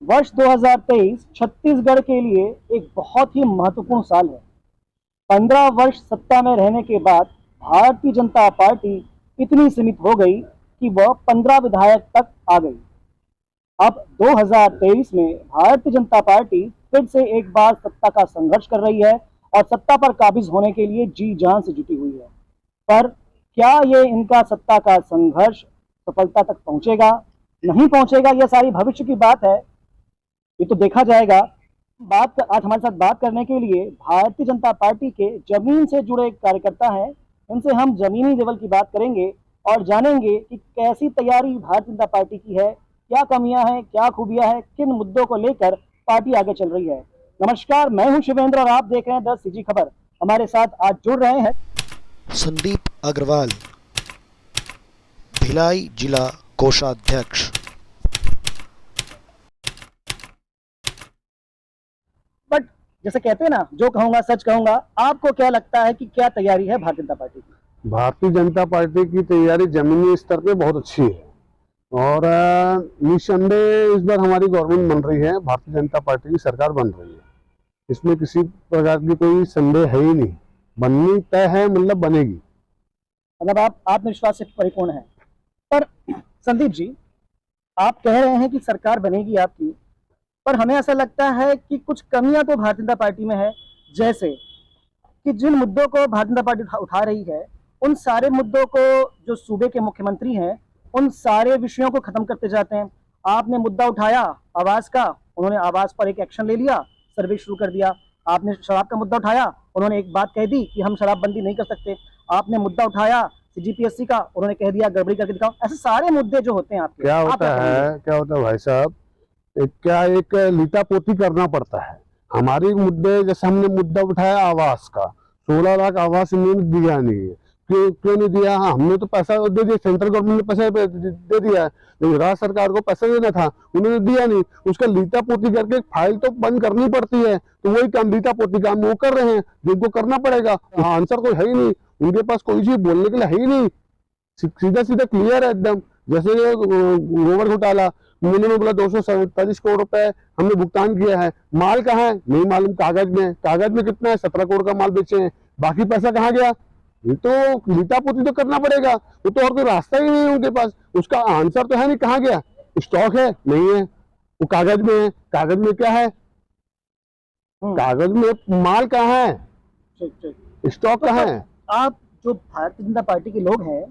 वर्ष 2023 छत्तीसगढ़ के लिए एक बहुत ही महत्वपूर्ण साल है। 15 वर्ष सत्ता में रहने के बाद भारतीय जनता पार्टी इतनी सीमित हो गई कि वह 15 विधायक तक आ गई। अब 2023 में भारतीय जनता पार्टी फिर से एक बार सत्ता का संघर्ष कर रही है और सत्ता पर काबिज होने के लिए जी जान से जुटी हुई है। पर क्या ये इनका सत्ता का संघर्ष सफलता तक पहुंचेगा, नहीं पहुंचेगा, यह सारी भविष्य की बात है। ये तो देखा जाएगा। आज हमारे साथ बात करने के लिए भारतीय जनता पार्टी के जमीन से जुड़े कार्यकर्ता हैं। उनसे हम जमीनी लेवल की बात करेंगे और जानेंगे कि कैसी तैयारी भारतीय जनता पार्टी की है, क्या कमियां हैं, क्या खूबियां हैं, किन मुद्दों को लेकर पार्टी आगे चल रही है। नमस्कार, मैं हूं शिवेंद्र और आप देख रहे हैं 10 सीजी खबर। हमारे साथ आज जुड़ रहे हैं संदीप अग्रवाल, भिलाई जिला कोषाध्यक्ष। बट जैसे कहते हैं ना, जो कहूंगा सच कहूंगा। आपको क्या लगता है कि क्या तैयारी है भारतीय जनता पार्टी की? भारतीय जनता पार्टी की तैयारी जमीनी स्तर पे बहुत अच्छी है और निस्संदेह इस बार हमारी गवर्नमेंट बन रही है, भारतीय जनता पार्टी की सरकार बन रही है। इसमें किसी प्रकार की कोई संदेह है ही नहीं। बननी तय है, मतलब बनेगी। मतलब आप आत्मविश्वास से परिपूर्ण हैं। पर संदीप जी, आप कह रहे हैं कि सरकार बनेगी आपकी, पर हमें ऐसा लगता है कि कुछ कमियां तो भारतीय जनता पार्टी में है। जैसे कि जिन मुद्दों को भारतीय जनता पार्टी उठा रही है, उन सारे मुद्दों को जो सूबे के मुख्यमंत्री हैं, उन सारे विषयों को खत्म करते जाते हैं। आपने मुद्दा उठाया आवास का, उन्होंने आवास पर एक एक्शन ले लिया, सर्वे शुरू कर दिया। आपने शराब का मुद्दा उठाया, उन्होंने एक बात कह दी कि हम शराबबंदी नहीं कर सकते। आपने मुद्दा उठाया सीजीपीएससी का, उन्होंने कह दिया गड़बड़ी करके दिखाओ। ऐसे सारे मुद्दे जो होते हैं आपके, क्या होता है भाई साहब, एक लीटा पोती करना पड़ता है। हमारे मुद्दे, जैसे हमने मुद्दा उठाया आवास का, 16 लाख आवास इन्होंने दिया नहीं है। क्यों क्यों नहीं दिया? हाँ, हमने तो पैसा दे दिया, सेंट्रल गवर्नमेंट ने पैसा दे दिया है, लेकिन राज्य सरकार को पैसा देना था, उन्होंने दिया नहीं। उसका लीटा पोती करके फाइल तो बंद करनी पड़ती है, तो वही काम लीटा पोती काम वो कर रहे हैं, जिनको करना पड़ेगा। आंसर कोई है ही नहीं, उनके पास कोई चीज बोलने के लिए है ही नहीं। सीधा सीधा क्लियर है एकदम। जैसे गोबर घोटाला, उन्होंने बोला 247 करोड़ रुपए हमने भुगतान किया है, माल कहाँ है नहीं मालूम। कागज में कितना है? 17 करोड़ का माल बेचे हैं, बाकी पैसा कहाँ गया? ये तो लीटापोती तो करना पड़ेगा। वो तो और कोई रास्ता ही नहीं है उनके पास। उसका आंसर तो है नहीं, कहाँ गया? स्टॉक है नहीं है, वो कागज में है। कागज में क्या है? कागज में माल कहाँ है? स्टॉक कहाँ है? आप जो भारतीय जनता पार्टी के लोग हैं,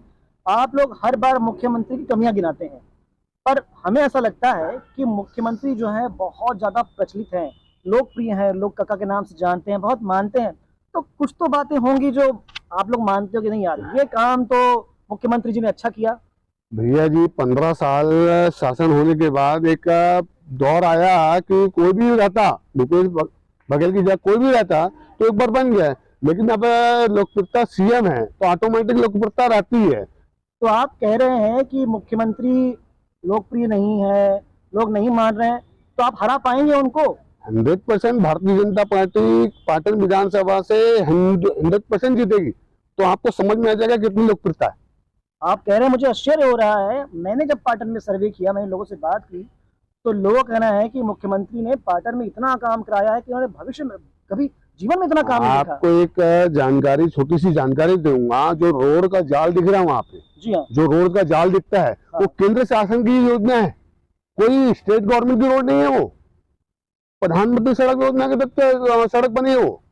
आप लोग हर बार मुख्यमंत्री की कमियां गिनाते हैं, पर हमें ऐसा लगता है कि मुख्यमंत्री जो है बहुत ज्यादा प्रचलित हैं, लोकप्रिय हैं, लोग काका के नाम से जानते हैं, बहुत मानते हैं। तो कुछ तो बातें होंगी जो आप लोग मानते हो कि नहीं यार, ये काम तो मुख्यमंत्री जी ने अच्छा किया। भैया जी, 15 साल शासन होने के बाद एक दौर आया कि कोई भी रहता, भूपेश बघेल की जगह कोई भी रहता तो एक बार बन गया। लेकिन अब लोकप्रियता सीएम है तो ऑटोमेटिक लोकप्रियता रहती है। तो आप कह रहे हैं कि मुख्यमंत्री लोकप्रिय नहीं है, लोग नहीं मान रहे हैं, तो आप हरा पाएंगे उनको? 100% भारतीय जनता पार्टी पाटन विधानसभा से 100% जीतेगी, तो आपको समझ में आ जाएगा कितनी लोकप्रियता है। आप कह रहे हैं, मुझे आश्चर्य हो रहा है। मैंने जब पाटन में सर्वे किया, मैंने लोगों से बात की, तो लोगों का कहना है कि मुख्यमंत्री ने पाटन में इतना काम कराया है कि उन्होंने भविष्य में कभी जीवन में इतना काम नहीं देखा। आपको एक जानकारी, छोटी सी जानकारी दूंगा। जो रोड का जाल दिख रहा है वहां पे, जी हाँ, जो रोड का जाल दिखता है, वो केंद्र शासन की योजना है, कोई स्टेट गवर्नमेंट की रोड नहीं है। वो प्रधानमंत्री सड़क योजना के तहत सड़क बनी है वो।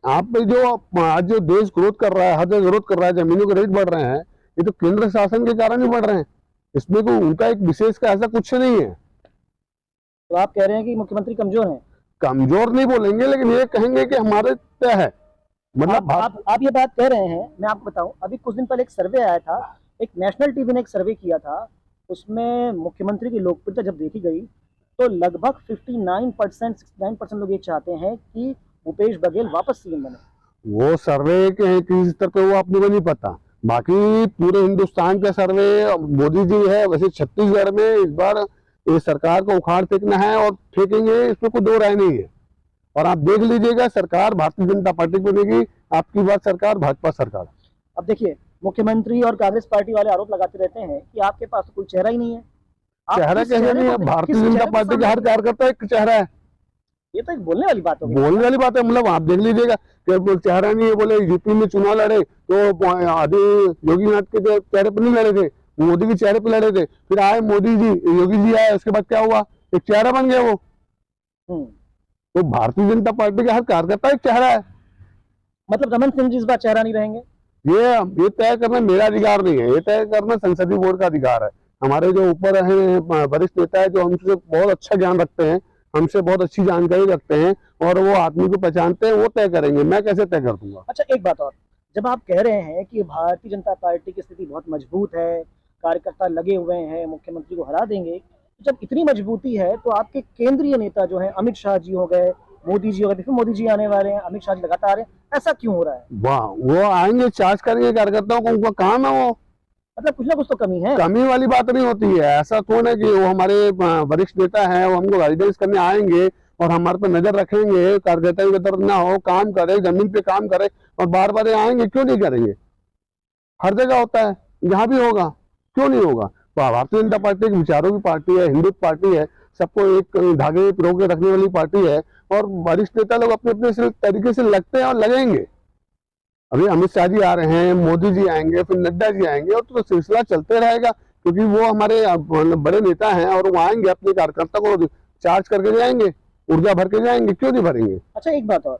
आप जो आज जो देश ग्रोथ कर रहा है, हर जगह ग्रोथ कर रहा है, जमीनों के रेट बढ़ रहे हैं, ये तो केंद्र शासन के कारण ही बढ़ रहे हैं। इसमें कोई उनका एक विशेष का ऐसा कुछ नहीं है। तो आप कह रहे हैं कि मुख्यमंत्री कमजोर हैं? कमजोर नहीं बोलेंगे, लेकिन ये कहेंगे कि हमारे तय है। मतलब आप ये बात कह रहे हैं। मैं आपको बताऊं, अभी कुछ दिन पहले एक सर्वे आया था, एक नेशनल टीवी ने एक सर्वे किया था। उसमें मुख्यमंत्री की लोकप्रियता जब देखी गई, तो लगभग 69% लोग ये चाहते हैं कि भूपेश बघेल वापस सीएम बने। वो सर्वे के किस स्तर पे वो अपने को नहीं पता, बाकी पूरे हिंदुस्तान का सर्वे मोदी जी है। वैसे छत्तीसगढ़ में इस बार ये सरकार को उखाड़ फेंकना है और फेंकेंगे, इसमें कोई दो राय नहीं है। और आप देख लीजिएगा, सरकार भारतीय जनता पार्टी की बनेगी, आपकी बात सरकार भाजपा सरकार। अब देखिए, मुख्यमंत्री और कांग्रेस पार्टी वाले आरोप लगाते रहते हैं कि आपके पास तो कोई चेहरा ही नहीं है। आप चेहरा किस कैसे चेहरे नहीं को है? किस भारतीय चेहरे जनता को पार्टी सामने का हर रखते हैं? कार्यकर्ता एक चेहरा है। ये तो एक बोलने वाली बात होगी। बोलने वाली बात है, मतलब आप देख लीजिएगा कि वो चेहरा नहीं है। बोले यूपी में चुनाव लड़े तो आदि योगीनाथ के चेहरे पर नहीं लड़े थे, मोदी के चेहरे पर लड़े थे। फिर आए मोदी जी, योगी जी आए, उसके बाद क्या हुआ? एक चेहरा बन गया वो। हम्म। तो भारतीय जनता पार्टी का हर कार्यकर्ता एक चेहरा है। मतलब रमन सिंह जी इस बार चेहरा नहीं रहेंगे? ये तय करना मेरा अधिकार नहीं है, ये तय करना संसदीय बोर्ड का अधिकार है। हमारे जो ऊपर हैं वरिष्ठ नेता है, जो हमसे बहुत अच्छा ज्ञान रखते हैं, हमसे बहुत अच्छी जानकारी रखते हैं और वो आदमी को पहचानते हैं, वो तय करेंगे। मैं कैसे तय कर दूंगा? अच्छा एक बात और, जब आप कह रहे हैं कि भारतीय जनता पार्टी की स्थिति बहुत मजबूत है, कार्यकर्ता लगे हुए हैं, मुख्यमंत्री को हरा देंगे, तो जब इतनी मजबूती है तो आपके केंद्रीय नेता जो हैं, अमित शाह जी हो गए, मोदी जी हो गए, फिर मोदी जी आने वाले हैं, अमित शाह जी लगातार आ रहे हैं, ऐसा क्यों हो रहा है? वाह, वो आएंगे, चार्ज करेंगे कार्यकर्ताओं को, उनका काम है वो। मतलब कुछ ना कुछ तो कमी है। कमी वाली बात नहीं होती है। ऐसा थोड़ा है कि वो हमारे वरिष्ठ नेता हैं, वो हमको गाइडेंस करने आएंगे और हमारे पर नजर रखेंगे, कार्यकर्ताओं की तरफ ना हो, काम करे, जमीन पे काम करे और बार बार आएंगे, क्यों नहीं करेंगे? हर जगह होता है, यहाँ भी होगा, क्यों नहीं होगा? भारतीय जनता पार्टी एक विचारों की पार्टी है, हिंदुत्व पार्टी है, सबको एक धागे में पिरो के रखने वाली पार्टी है और वरिष्ठ नेता लोग अपने अपने तरीके से लगते हैं और लगेंगे। अभी अमित शाह जी आ रहे हैं, मोदी जी आएंगे, फिर नड्डा जी आएंगे और तो सिलसिला चलते रहेगा, क्योंकि वो हमारे बड़े नेता हैं और वो आएंगे, अपने कार्यकर्ता को चार्ज करके जाएंगे, ऊर्जा भर के जाएंगे, क्यों नहीं भरेंगे? अच्छा एक बात और,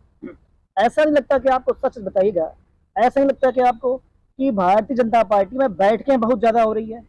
ऐसा नहीं लगता कि आपको, सच बताइएगा, ऐसा नहीं लगता कि आपको कि भारतीय जनता पार्टी में बैठकें बहुत ज्यादा हो रही है?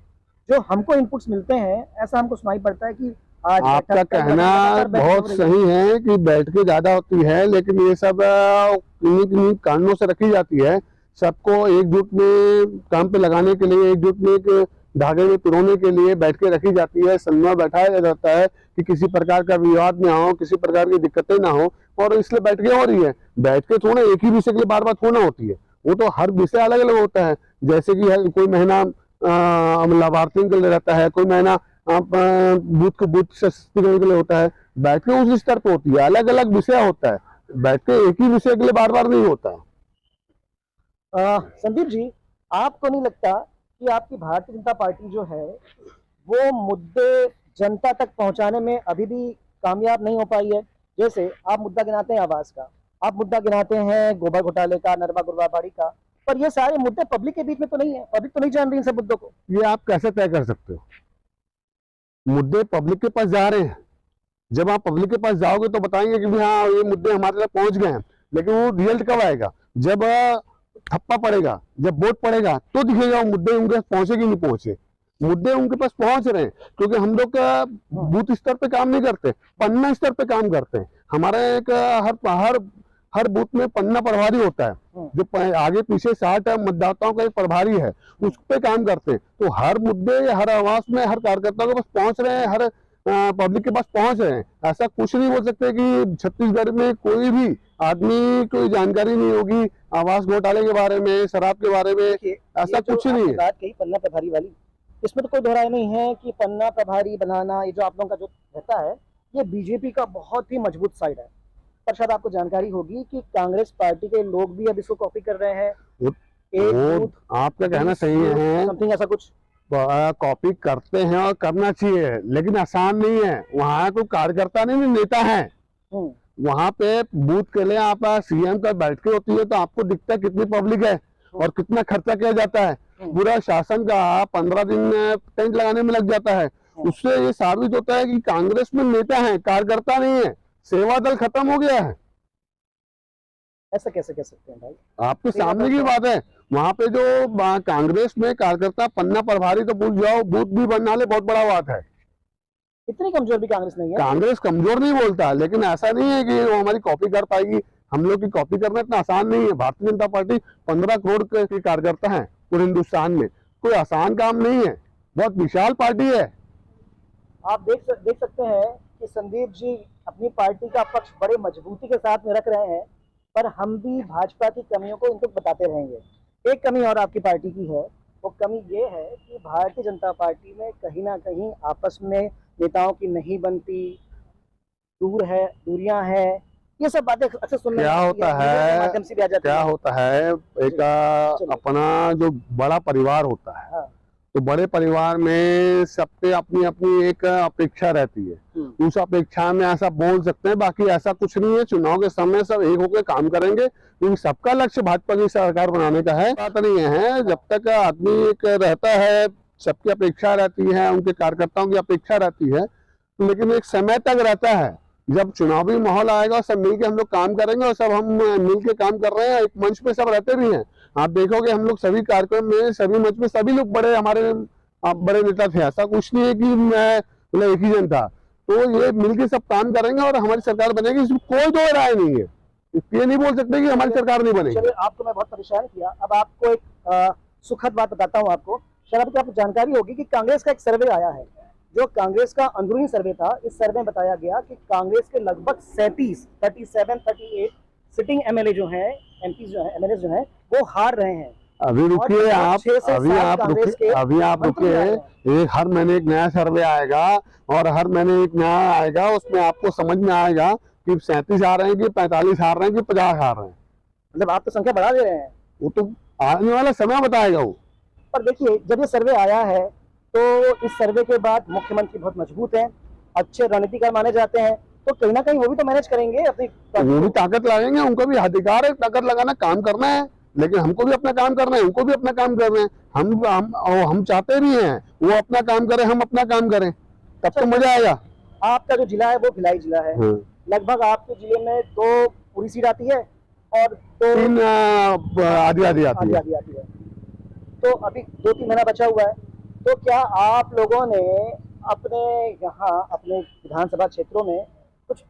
जो हमको इनपुट्स मिलते हैं, ऐसा हमको सुनाई पड़ता है कि आज आपका बैठक, कल कहना लगातार बैठकें हो बहुत रही हैं। सही है कि बैठकें ज्यादा होती है, लेकिन ये सब किन्हीं किन्हीं कारणों से रखी जाती है। सबको एकजुट में काम पे लगाने के लिए, एकजुट में एक धागे में पिरोने के लिए बैठकें रखी जाती है, समन्वय बैठाया जाता है कि किसी प्रकार का विवाद ना हो, किसी प्रकार की दिक्कतें ना हो, और इसलिए बैठकें हो रही है। बैठकें थोड़ा एक ही विषय के लिए बार बार थोड़ा होती है, वो तो हर विषय अलग अलग होता है। जैसे कि कोई महीना लाभार्थियों के लिए रहता है, कोई महीना बूथ को बूथ सशक्तिकरण के लिए होता है। बैठकें उस स्तर पर होती है, अलग अलग विषय होता है, बैठकें एक ही विषय के लिए बार बार नहीं होता है। संदीप जी, आपको नहीं लगता कि आपकी भारतीय जनता पार्टी जो है वो मुद्दे जनता तक पहुंचाने में अभी भी कामयाब नहीं हो पाई है? जैसे आप मुद्दा गिनाते हैं आवास का, आप मुद्दा गिनाते हैं गोबर घोटाले का, नरवा गुरवाबाड़ी का, पर ये सारे मुद्दे पब्लिक के बीच में तो नहीं है, पब्लिक तो नहीं जान रही इन सब मुद्दों को। ये आप कैसे तय कर सकते हो? मुद्दे पब्लिक के पास जा रहे हैं, जब आप पब्लिक के पास जाओगे तो बताएंगे कि भी हाँ ये मुद्दे हमारे तक पहुंच गए हैं, लेकिन वो रिजल्ट कब आएगा? जब थप्पा पड़ेगा, जब वोट पड़ेगा, तो दिखेगा वो मुद्दे उनके पास पहुंचे कि नहीं पहुंचे। मुद्दे उनके पास पहुंच रहे हैं, क्योंकि हम लोग का बूथ स्तर पे काम नहीं करते, पन्ना स्तर पे काम करते हैं। हमारा एक हर बूथ में पन्ना प्रभारी होता है, जो आगे पीछे 60 मतदाताओं का एक प्रभारी है, उस पे काम करते हैं। तो हर मुद्दे, हर आवास में, हर कार्यकर्ता के पास पहुंच रहे हैं, हर पब्लिक के पास पहुंच रहे हैं। ऐसा कुछ नहीं बोल सकते कि छत्तीसगढ़ में कोई भी आदमी कोई जानकारी नहीं होगी आवास घोटाले के बारे में, शराब के बारे में, ऐसा कुछ नहीं है। बात कही पन्ना प्रभारी वाली, इसमें तो कोई दोहराई नहीं है कि पन्ना प्रभारी बनाना, ये जो आप लोगों का जो रहता है, ये बीजेपी का बहुत ही मजबूत साइड है। पर शायद आपको जानकारी होगी कि कांग्रेस पार्टी के लोग भी अब इसको कॉपी कर रहे हैं। आपका कहना सही है, समथिंग ऐसा कुछ कॉपी करते हैं और करना चाहिए, लेकिन आसान नहीं है। वहाँ कोई कार्यकर्ता नहीं, नेता है। वहाँ पे बूथ के लिए आप सीएम का बैठकें होती है, तो आपको दिखता है कितनी पब्लिक है और कितना खर्चा किया जाता है। पूरा शासन का 15 दिन टेंट लगाने में लग जाता है। उससे ये साबित होता है कि कांग्रेस में नेता है, कार्यकर्ता नहीं है, सेवा दल खत्म हो गया है। ऐसा कैसे कह सकते हैं भाई? आपके सामने की बात है। वहाँ पे जो कांग्रेस में कार्यकर्ता पन्ना प्रभारी तो पूछ जाओ, बूथ भी बनना ले बहुत बड़ा बात है। इतनी कमजोर भी कांग्रेस नहीं है। कांग्रेस कमजोर नहीं बोलता, लेकिन ऐसा नहीं है कि वो हमारी कॉपी कर पाएगी। हम लोग की कॉपी करना इतना आसान नहीं है। भारतीय जनता पार्टी 15 करोड़ के कार्यकर्ता हैं पूरे हिंदुस्तान में, कोई आसान काम नहीं है, बहुत विशाल पार्टी है। आप देख सकते हैं कि संदीप जी अपनी पार्टी का पक्ष बड़े मजबूती के साथ में रख रहे हैं, पर हम भी भाजपा की कमियों को इनको बताते रहेंगे। एक कमी और आपकी पार्टी की है, वो कमी ये है कि भारतीय जनता पार्टी में कहीं ना कहीं आपस में नेताओं की नहीं बनती, दूरियां हैं, ये सब बातें अक्सर सुनने क्या होता है, माध्यम से भी आ जाती क्या होता है, एक अपना जो बड़ा परिवार होता है, हाँ। तो बड़े परिवार में सबके अपनी अपनी एक अपेक्षा रहती है, उस अपेक्षा में ऐसा बोल सकते हैं, बाकी ऐसा कुछ नहीं है। चुनाव के समय सब एक होकर काम करेंगे, क्योंकि सबका लक्ष्य भाजपा की सरकार बनाने का है। बात नहीं है, जब तक आदमी एक रहता है, सबकी अपेक्षा रहती है, उनके कार्यकर्ताओं की अपेक्षा रहती है, तो लेकिन एक समय तक रहता है। जब चुनावी माहौल आएगा, सब मिलके हम लोग काम करेंगे, और सब हम मिलके काम कर रहे हैं, एक मंच पे सब रहते भी हैं। आप देखोगे हम लोग सभी कार्यक्रम में, सभी मंच में सभी लोग बड़े हमारे बड़े नेता थे। ऐसा कुछ नहीं है कि मैं मतलब एक ही जन था। तो ये मिलके सब काम करेंगे और हमारी सरकार बनेगी, इसमें कोई दो राय नहीं है। ये नहीं बोल सकते कि हमारी सरकार नहीं बनेगी। चलिए, आपको मैं बहुत परेशान किया, अब आपको एक सुखद बात बताता हूँ। आपको शायद आपको जानकारी होगी कि कांग्रेस का एक सर्वे आया है, जो कांग्रेस का अंदरूनी सर्वे था। इस सर्वे में बताया गया कि कांग्रेस के लगभग 37 सिटिंग एमएलए जो हैं, एमपी जो है, एमएलए जो हैं, वो हार रहे हैं। अभी रुकिए आप, अभी आप रुकिए। हर महीने एक नया सर्वे आएगा और हर महीने एक नया आएगा, उसमें आपको समझ में आएगा कि 37 आ रहे हैं कि 45 हार रहे हैं कि 50 हार रहे हैं। मतलब आप तो संख्या बढ़ा दे रहे हैं। वो तो आने वाला समय बताएगा वो। पर देखिए, जब ये सर्वे आया है तो इस सर्वे के बाद मुख्यमंत्री बहुत मजबूत हैं, अच्छे रणनीतिकार माने जाते हैं, तो कहीं ना कहीं वो भी तो मैनेज करेंगे अपनी, वो भी ताकत लगाएंगे। उनको भी अधिकार है ताकत लगाना, काम करना है, लेकिन हमको भी अपना काम करना है, उनको भी अपना काम करना है। हम चाहते भी हैं वो अपना काम करें, हम अपना काम करें, तब तो मजा आएगा। आपका जो जिला है वो भिलाई जिला है, लगभग आपके जिले में 2 पूरी सीट आती है और 3 आधी आती है। तो अभी 2-3 महीना बचा हुआ है, तो क्या आप लोगों ने अपने यहाँ अपने विधानसभा क्षेत्रों में कुछ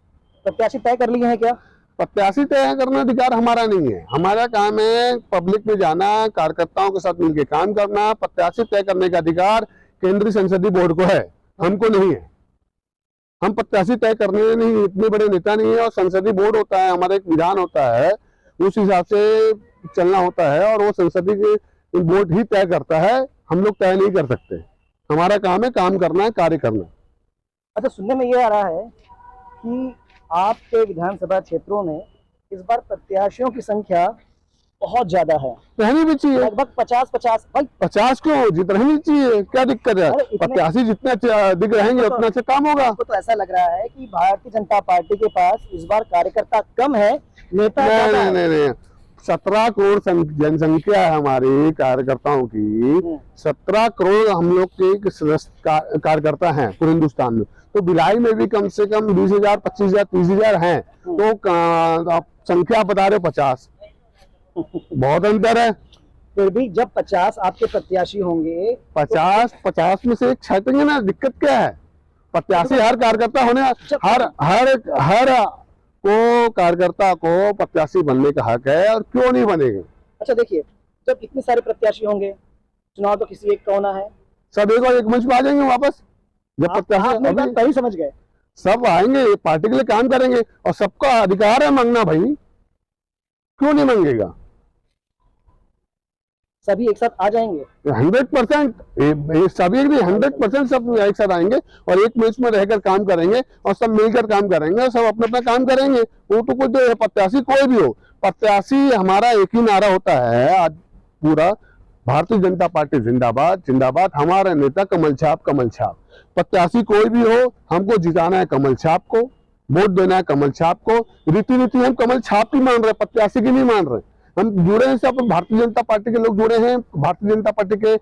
प्रत्याशी तय कर लिए हैं क्या? प्रत्याशी तय करना अधिकार हमारा नहीं है। हमारा काम है पब्लिक में जाना, कार्यकर्ताओं के साथ मिलकर काम करना। प्रत्याशी तय करने का अधिकार केंद्रीय संसदीय बोर्ड को है, हमको नहीं है। हम प्रत्याशी तय करने नहीं, इतने बड़े नेता नहीं है। और संसदीय बोर्ड होता है, हमारा एक विधान होता है, उस हिसाब से चलना होता है, और वो संसदीय बोर्ड ही तय करता है। हम लोग तय नहीं कर सकते। हमारा काम है काम करना है, कार्य करना। अच्छा, सुनने में ये आ रहा है कि आपके विधानसभा क्षेत्रों में इस बार प्रत्याशियों की संख्या बहुत ज्यादा है। रहनी भी चाहिए, लगभग 50 भाई 50 क्यों, जितना रहनी चाहिए, क्या दिक्कत है? प्रत्याशी जितने अधिक रहेंगे उतना अच्छा काम होगा। तो ऐसा लग रहा है कि भारतीय जनता पार्टी के पास इस बार कार्यकर्ता कम है, नेता ज्यादा है। नहीं, 17 करोड़ जनसंख्या है हमारी कार्यकर्ताओं की। 17 करोड़ हम लोग के सदस्य कार्यकर्ता हैं पूरे हिंदुस्तान में। तो भिलाई में भी कम से कम 20,000, 25,000, 30,000 हैं। तो आप संख्या बता रहे 50, बहुत अंतर है। फिर भी जब 50 आपके प्रत्याशी होंगे, 50 में से एक छटेंगे ना, दिक्कत क्या है? प्रत्याशी हर कार्यकर्ता होने, हर को कार्यकर्ता को प्रत्याशी बनने का हक है, और क्यों नहीं बनेगा? अच्छा देखिए, जब इतने सारे प्रत्याशी होंगे, चुनाव तो किसी एक का होना है, सब एक मंच पे आ जाएंगे वापस। जब प्रत्याशी पहले समझ गए, सब आएंगे, पार्टी के लिए काम करेंगे, और सबका अधिकार है मांगना भाई, क्यों नहीं मांगेगा? सभी एक साथ आ जाएंगे 100%। सभी नहीं, 100% सब एक साथ आएंगे और एक मंच में रहकर काम करेंगे, और सब मिलकर काम करेंगे, और सब अपना अपना काम करेंगे। वो तो कोई प्रत्याशी कोई भी हो, प्रत्याशी हमारा एक ही नारा होता है आज पूरा, भारतीय जनता पार्टी जिंदाबाद जिंदाबाद, हमारा नेता कमल छाप कमल छाप। प्रत्याशी कोई भी हो, हमको जिताना है कमल छाप को, वोट देना है कमल छाप को। रीति हम कमल छाप की मान रहे, प्रत्याशी की नहीं मान रहे। हम जुड़े हैं सब, भारतीय जनता पार्टी के लोग जुड़े हैं। भारतीय जनता पार्टी के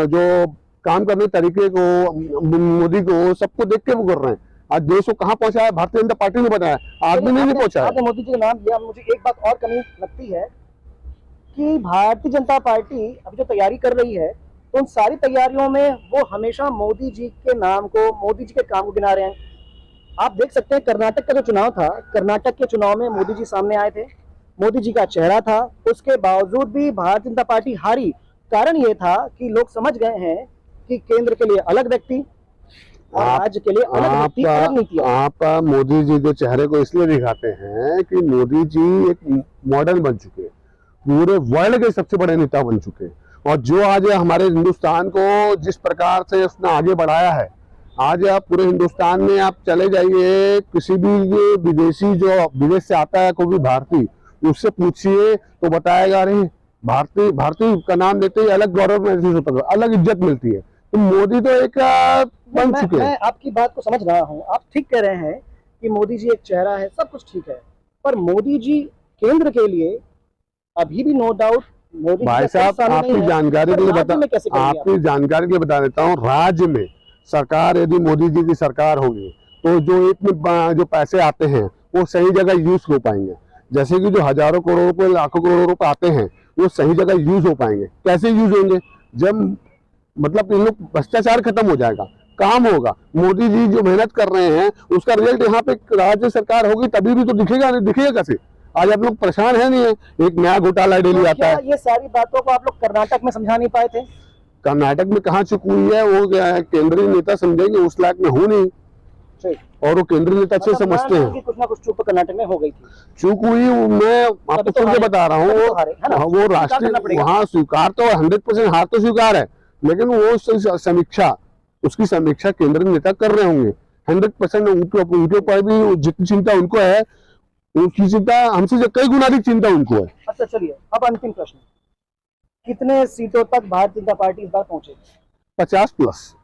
जो काम करने तरीके को, मोदी को, सबको देख के वो कर रहे हैं। आज देश को कहाँ पहुंचा है, भारतीय जनता पार्टी ने बनाया, आदमी ने नहीं पहुंचा है। मोदी जी का नाम लिया, मुझे एक बात और कमी लगती है कि भारतीय जनता पार्टी अभी जो तैयारी कर रही है, तो उन सारी तैयारियों में वो हमेशा मोदी जी के नाम को, मोदी जी के काम को गिना रहे हैं। आप देख सकते हैं कर्नाटक का जो चुनाव था, कर्नाटक के चुनाव में मोदी जी सामने आए थे, मोदी जी का चेहरा था, उसके बावजूद भी भारतीय जनता पार्टी हारी। कारण ये था कि लोग समझ गए हैं कि केंद्र के लिए अलग व्यक्ति और राज्य के लिए अलग व्यक्ति, अलग नीति। आप मोदी जी के चेहरे को इसलिए दिखाते हैं कि मोदी जी एक मॉडल बन चुके हैं, पूरे वर्ल्ड के सबसे बड़े नेता बन चुके हैं। और जो आज हमारे हिंदुस्तान को जिस प्रकार से उसने आगे बढ़ाया है, आज आप पूरे हिंदुस्तान में आप चले जाइए, किसी भी विदेशी जो विदेश से आता है, कोई भी भारतीय, उससे पूछिए तो बताएगा, अरे भारतीय भारतीय का नाम लेते ही अलग गौरव महसूस होता है, अलग इज्जत मिलती है। तो मोदी तो एक बन चुके हैं। मैं आपकी बात को समझ रहा हूँ, आप ठीक कह रहे हैं कि मोदी जी एक चेहरा है, सब कुछ ठीक है, पर मोदी जी केंद्र के लिए अभी भी नो डाउट मोदी भाई साहब आपकी जानकारी के लिए आपकी जानकारी के लिए बता देता हूँ, राज्य में सरकार यदि मोदी जी की सरकार होगी तो जो इतने जो पैसे आते हैं वो सही जगह यूज हो पाएंगे। जैसे कि जो हजारों करोड़ रुपए लाखों करोड़ रुपए आते हैं वो सही जगह यूज हो पाएंगे। कैसे यूज होंगे? जब मतलब इन लोग भ्रष्टाचार खत्म हो जाएगा, काम होगा। मोदी जी जो मेहनत कर रहे हैं उसका रिजल्ट यहाँ पे राज्य सरकार होगी तभी भी तो दिखेगा, नहीं दिखेगा कैसे? आज आप लोग परेशान है नहीं है, एक नया घोटाला डेली आता है। ये सारी बातों को आप लोग कर्नाटक में समझा नहीं पाए थे? कर्नाटक में कहाँ चूक हुई है, वो केंद्रीय नेता समझेंगे, उस लायक में हो नहीं, और वो केंद्रीय नेता अच्छे समझते हैं। कुछ ना कुछ चूक कर्नाटक में हो गई थी। चूक हुई, मैं आपको खुद बता रहा हूँ, वो राष्ट्रीय वहाँ स्वीकार तो 100% हार तो स्वीकार है, लेकिन वो समीक्षा, उसकी समीक्षा केंद्रीय नेता कर रहे होंगे 100%। उनके ऊपर भी जितनी चिंता उनको है उनकी चिंता हमसे कई गुना अधिक चिंता उनको है। अच्छा चलिए, अब अंतिम प्रश्न, कितने सीटों तक भारतीय जनता पार्टी इस बार पहुंचेगी? 50+।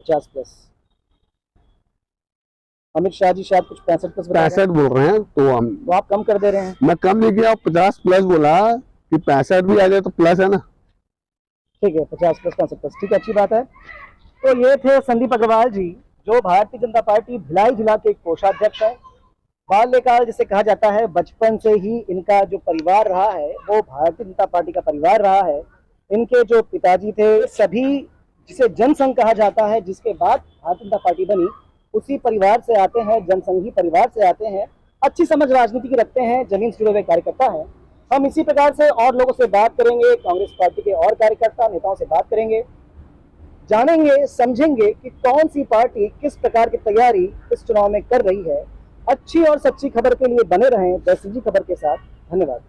50+। अमित शाह जी शायद कुछ 65+ 65 बोल रहे हैं, तो आप कम कर दे रहे हैं। मैं कम नहीं किया, 50+ बोला कि 65 भी आ जाए तो प्लस है ना। ठीक है, 50+, 65+, ठीक है, अच्छी बात है। तो ये थे संदीप अग्रवाल जी, जो भारतीय जनता पार्टी भिलाई जिला के कोषाध्यक्ष है। बाल्यकाल जिसे कहा जाता है, बचपन से ही इनका जो परिवार रहा है वो भारतीय जनता पार्टी का परिवार रहा है। इनके जो पिताजी थे, सभी जिसे जनसंघ कहा जाता है, जिसके बाद भारतीय जनता पार्टी बनी, उसी परिवार से आते हैं, जनसंघी परिवार से आते हैं, अच्छी समझ राजनीति की रखते हैं, जमीन से जुड़े हुए कार्यकर्ता हैं। हम इसी प्रकार से और लोगों से बात करेंगे, कांग्रेस पार्टी के और कार्यकर्ता नेताओं से बात करेंगे, जानेंगे समझेंगे कि कौन सी पार्टी किस प्रकार की तैयारी इस चुनाव में कर रही है। अच्छी और सच्ची खबर के लिए बने रहें द सीजी खबर के साथ। धन्यवाद।